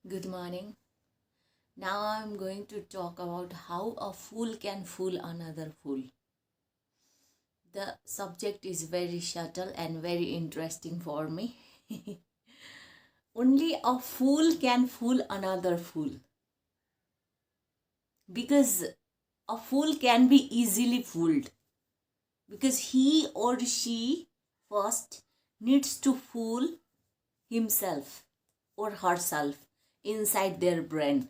Good morning. Now I'm going to talk about how a fool can fool another fool. The subject is very subtle and very interesting for me. Only a fool can fool another fool. Because a fool can be easily fooled. Because he or she first needs to fool himself or herself inside their brain.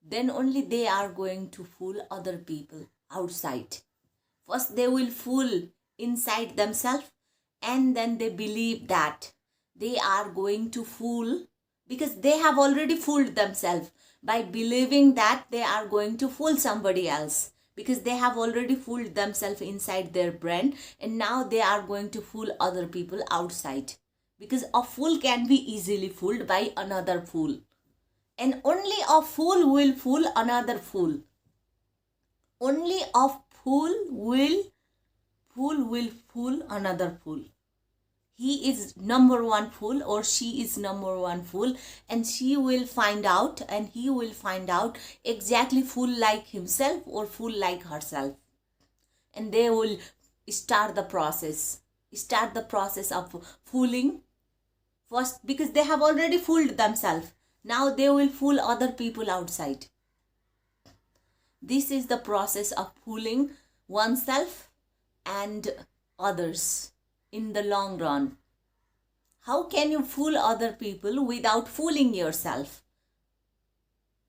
Then only they are going to fool other people outside. First, they will fool inside themselves, and then they believe that they are going to fool because they have already fooled themselves by believing that they are going to fool somebody else because they have already fooled themselves inside their brain, and now they are going to fool other people outside because a fool can be easily fooled by another fool, and only a fool will fool another fool. Only a fool will fool another fool. He is number one fool or she is number one fool, and she will find out and he will find out exactly fool like himself or fool like herself, and they will start the process of fooling first because they have already fooled themselves. Now they will fool other people outside. This is the process of fooling oneself and others in the long run. How can you fool other people without fooling yourself?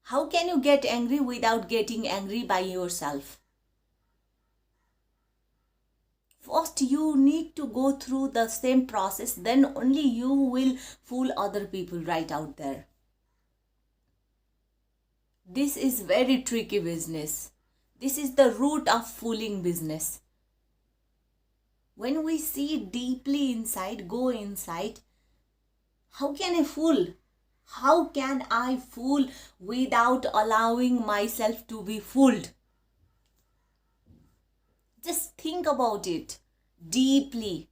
How can you get angry without getting angry by yourself? First, you need to go through the same process, then only you will fool other people right out there. This is very tricky business. This is the root of fooling business. When we see deeply inside, go inside, how can I fool? How can I fool without allowing myself to be fooled? Just think about it deeply.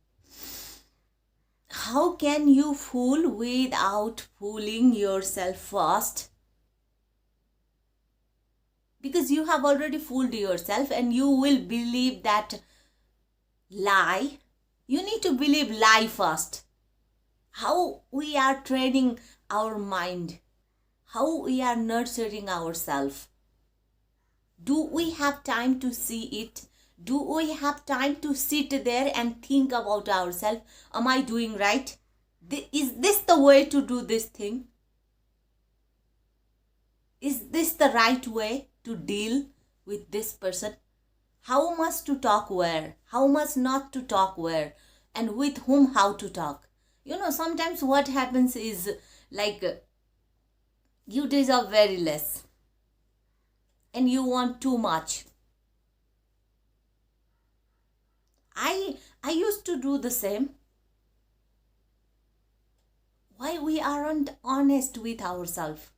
How can you fool without fooling yourself first? Because you have already fooled yourself and you will believe that lie. You need to believe lie first. How we are training our mind, how we are nurturing ourselves. Do we have time to see it? Do we have time to sit there and think about ourselves? Am I doing right? Is this the way to do this thing? Is this the right way to deal with this person? How much to talk where? How much not to talk where? And with whom how to talk? Sometimes what happens is like you deserve very less and you want too much. I used to do the same. Why we aren't honest with ourselves?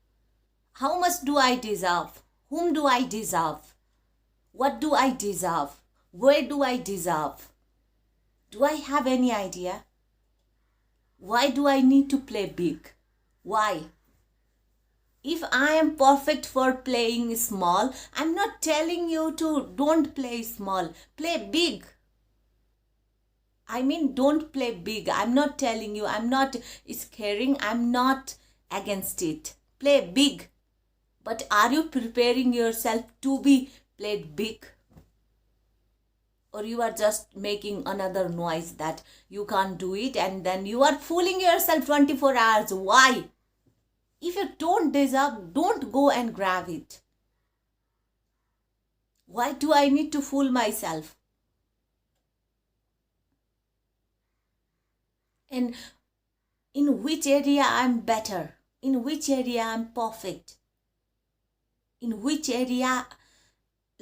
How much do I deserve? Whom do I deserve? What do I deserve? Where do I deserve? Do I have any idea? Why do I need to play big? Why? If I am perfect for playing small, I'm not telling you to don't play small. Play big. I mean, don't play big. I'm not telling you. I'm not scaring. I'm not against it. Play big. But are you preparing yourself to be played big? Or you are just making another noise that you can't do it, and then you are fooling yourself 24 hours. Why? If you don't deserve, don't go and grab it. Why do I need to fool myself? And in which area I'm better? In which area I'm perfect? In which area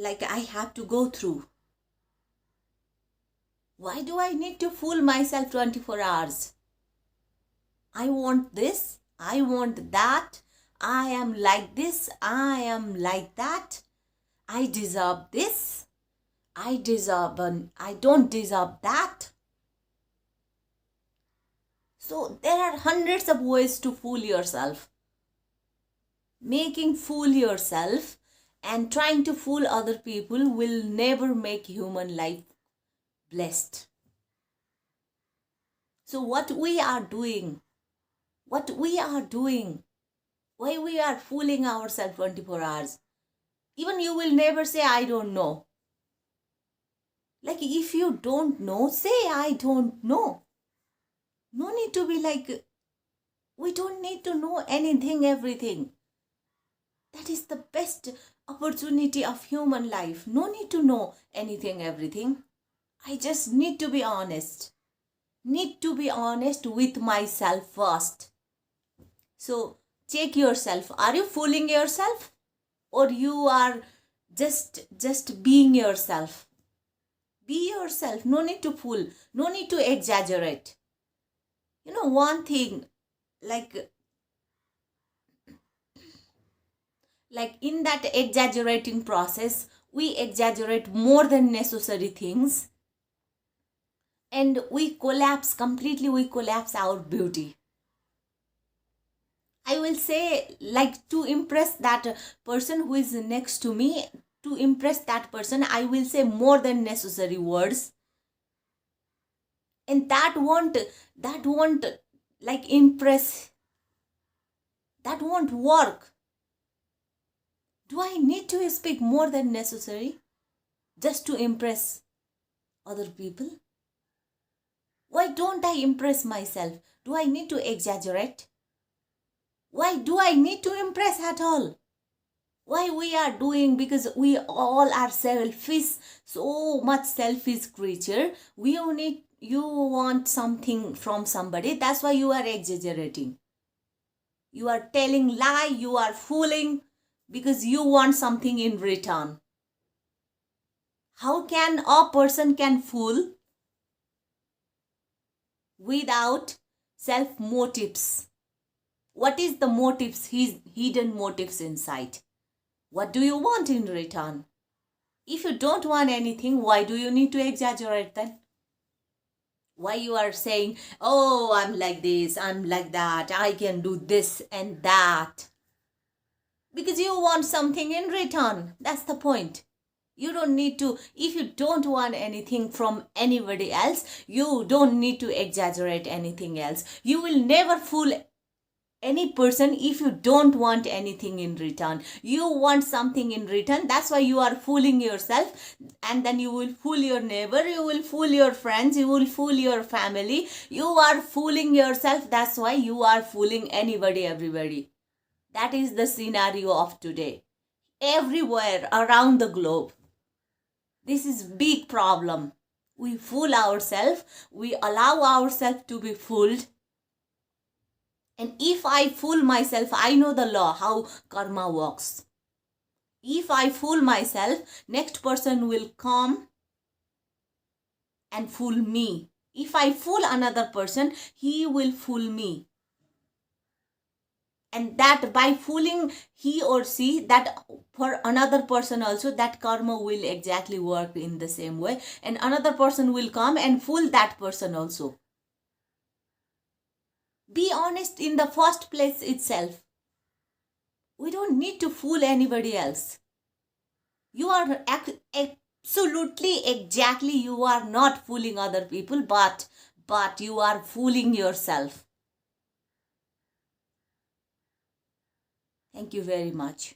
I have to go through? Why do I need to fool myself 24 hours? I want this. I want that. I am like this. I am like that. I deserve this. I don't deserve that. So there are hundreds of ways to fool yourself. Making fool yourself and trying to fool other people will never make human life blessed. So what we are doing, why we are fooling ourselves 24 hours? Even you will never say, I don't know. Like, if you don't know, say, I don't know. No need to be like, we don't need to know anything, everything. That is the best opportunity of human life. No need to know anything, everything. I just need to be honest. Need to be honest with myself first. So check yourself. Are you fooling yourself? Or you are just being yourself? Be yourself. No need to fool. No need to exaggerate. You know, one thing, like in that exaggerating process, we exaggerate more than necessary things, and we collapse our beauty. I will say, like, to impress that person who is next to me, to impress that person, I will say more than necessary words, and that won't like impress, that won't work. Do I need to speak more than necessary just to impress other people? Why don't I impress myself? Do I need to exaggerate? Why do I need to impress at all? Why we are doing? Because we all are selfish, so much selfish creature. You want something from somebody, that's why you are exaggerating. You are telling lie, you are fooling, because you want something in return. How can a person can fool without self motives? What is the motives, his hidden motives inside? What do you want in return? If you don't want anything, why do you need to exaggerate then? Why you are saying, oh, I'm like this, I'm like that, I can do this and that? Because you want something in return. That's the point. You don't need to, if you don't want anything from anybody else, you don't need to exaggerate anything else. You will never fool any person if you don't want anything in return. You want something in return, that's why you are fooling yourself, and then you will fool your neighbor, you will fool your friends, you will fool your family. You are fooling yourself, that's why you are fooling anybody, everybody. That is the scenario of today. Everywhere around the globe, this is big problem. We fool ourselves, we allow ourselves to be fooled. And if I fool myself, I know the law, how karma works. If I fool myself, next person will come and fool me. If I fool another person, he will fool me. And that by fooling he or she, that for another person also, that karma will exactly work in the same way. And another person will come and fool that person also. Be honest in the first place itself. We don't need to fool anybody else. You are absolutely, exactly, you are not fooling other people, but you are fooling yourself. Thank you very much.